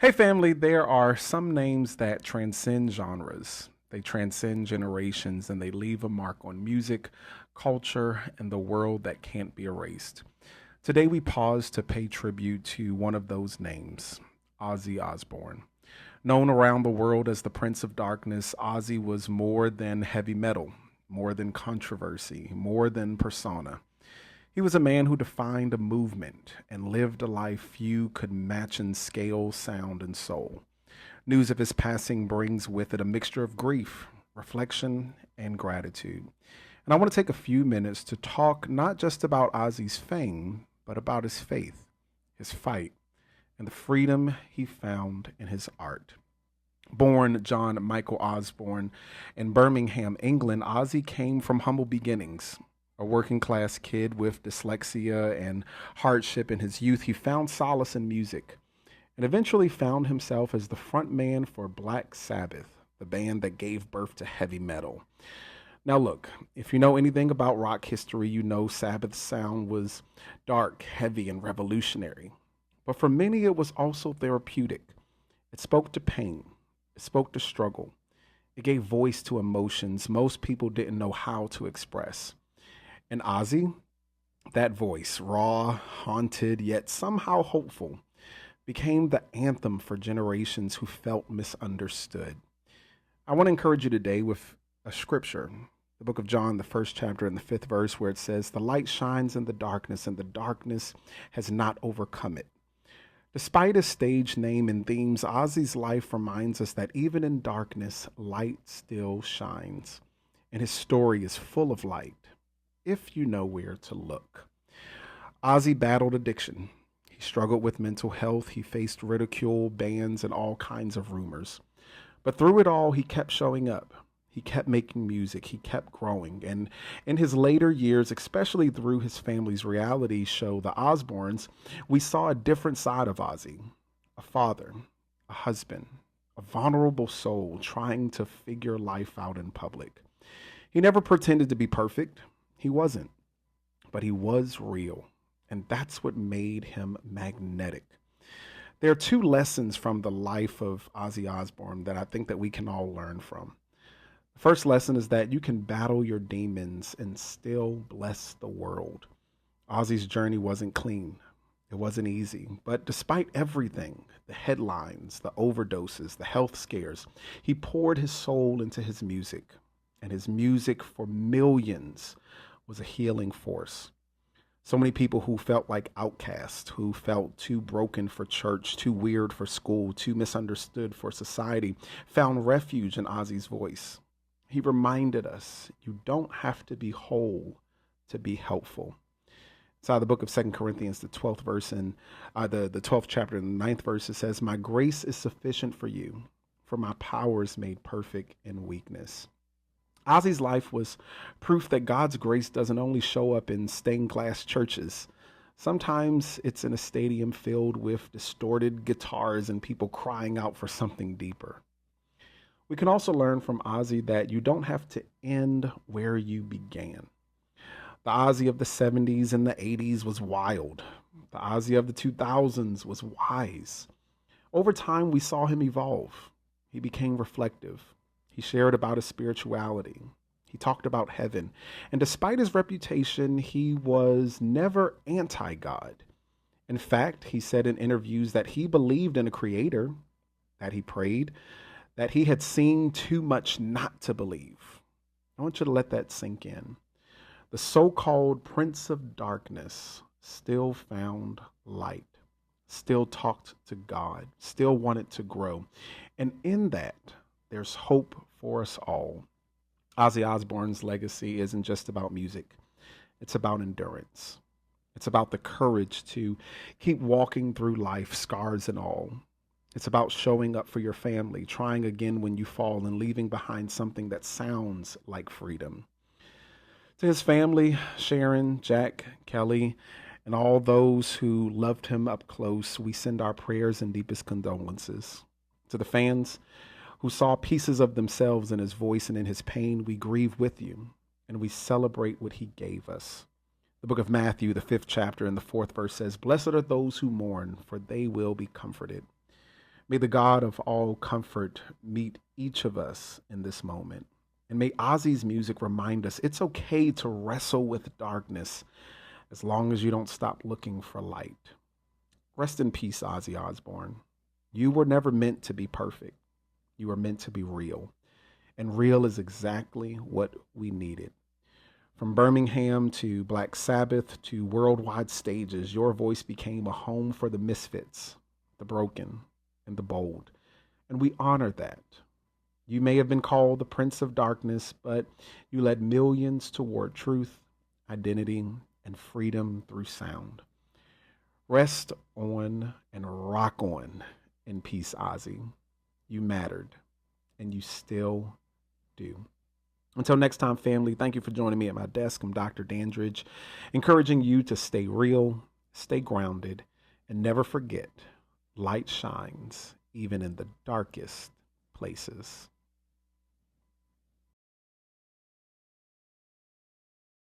Hey, family, there are some names that transcend genres. They transcend generations and they leave a mark on music, culture, and the world that can't be erased. Today, we pause to pay tribute to one of those names, Ozzy Osbourne. Known around the world as the Prince of Darkness, Ozzy was more than heavy metal, more than controversy, more than persona. He was a man who defined a movement and lived a life few could match in scale, sound, and soul. News of his passing brings with it a mixture of grief, reflection, and gratitude. And I want to take a few minutes to talk not just about Ozzy's fame, but about his faith, his fight, and the freedom he found in his art. Born John Michael Osborne in Birmingham, England, Ozzy came from humble beginnings. A working class kid with dyslexia and hardship in his youth, he found solace in music and eventually found himself as the frontman for Black Sabbath, the band that gave birth to heavy metal. Now, look, if you know anything about rock history, you know Sabbath's sound was dark, heavy, and revolutionary. But for many, it was also therapeutic. It spoke to pain, it spoke to struggle, it gave voice to emotions most people didn't know how to express. And Ozzy, that voice, raw, haunted, yet somehow hopeful, became the anthem for generations who felt misunderstood. I want to encourage you today with a scripture, the book of John, the first chapter and the fifth verse, where it says, "The light shines in the darkness, and the darkness has not overcome it." Despite his stage name and themes, Ozzy's life reminds us that even in darkness, light still shines. And his story is full of light, if you know where to look. Ozzy battled addiction. He struggled with mental health. He faced ridicule, bans, and all kinds of rumors. But through it all, he kept showing up. He kept making music. He kept growing. And in his later years, especially through his family's reality show, The Osbournes, we saw a different side of Ozzy: a father, a husband, a vulnerable soul trying to figure life out in public. He never pretended to be perfect. He wasn't, but he was real. And that's what made him magnetic. There are two lessons from the life of Ozzy Osbourne that I think that we can all learn from. The first lesson is that you can battle your demons and still bless the world. Ozzy's journey wasn't clean. It wasn't easy. But despite everything, the headlines, the overdoses, the health scares, he poured his soul into his music. And his music for millions was a healing force. So many people who felt like outcasts, who felt too broken for church, too weird for school, too misunderstood for society, found refuge in Ozzy's voice. He reminded us you don't have to be whole to be helpful. Inside the book of Second Corinthians, the 12th verse and the 12th chapter and the ninth verse, it says, "My grace is sufficient for you, for my power is made perfect in weakness." Ozzy's life was proof that God's grace doesn't only show up in stained glass churches. Sometimes it's in a stadium filled with distorted guitars and people crying out for something deeper. We can also learn from Ozzy that you don't have to end where you began. The Ozzy of the 70s and the 80s was wild. The Ozzy of the 2000s was wise. Over time, we saw him evolve. He became reflective. He shared about his spirituality. He talked about heaven. And despite his reputation, he was never anti God. In fact, he said in interviews that he believed in a creator, that he prayed, that he had seen too much not to believe. I want you to let that sink in. The so called Prince of Darkness still found light, still talked to God, still wanted to grow. And in that, there's hope for us all. Ozzy Osbourne's legacy isn't just about music, it's about endurance. It's about the courage to keep walking through life, scars and all. It's about showing up for your family, trying again when you fall, and leaving behind something that sounds like freedom. To his family, Sharon, Jack, Kelly, and all those who loved him up close, we send our prayers and deepest condolences. To the fans who saw pieces of themselves in his voice and in his pain, we grieve with you and we celebrate what he gave us. The book of Matthew, the 5th chapter and the 4th verse says, "Blessed are those who mourn, for they will be comforted." May the God of all comfort meet each of us in this moment. And may Ozzy's music remind us it's okay to wrestle with darkness as long as you don't stop looking for light. Rest in peace, Ozzy Osbourne. You were never meant to be perfect. You were meant to be real. And real is exactly what we needed. From Birmingham to Black Sabbath to worldwide stages, your voice became a home for the misfits, the broken, and the bold. And we honor that. You may have been called the Prince of Darkness, but you led millions toward truth, identity, and freedom through sound. Rest on and rock on in peace, Ozzy. You mattered, and you still do. Until next time, family, thank you for joining me at my desk. I'm Dr. Dandridge, encouraging you to stay real, stay grounded, and never forget light shines even in the darkest places.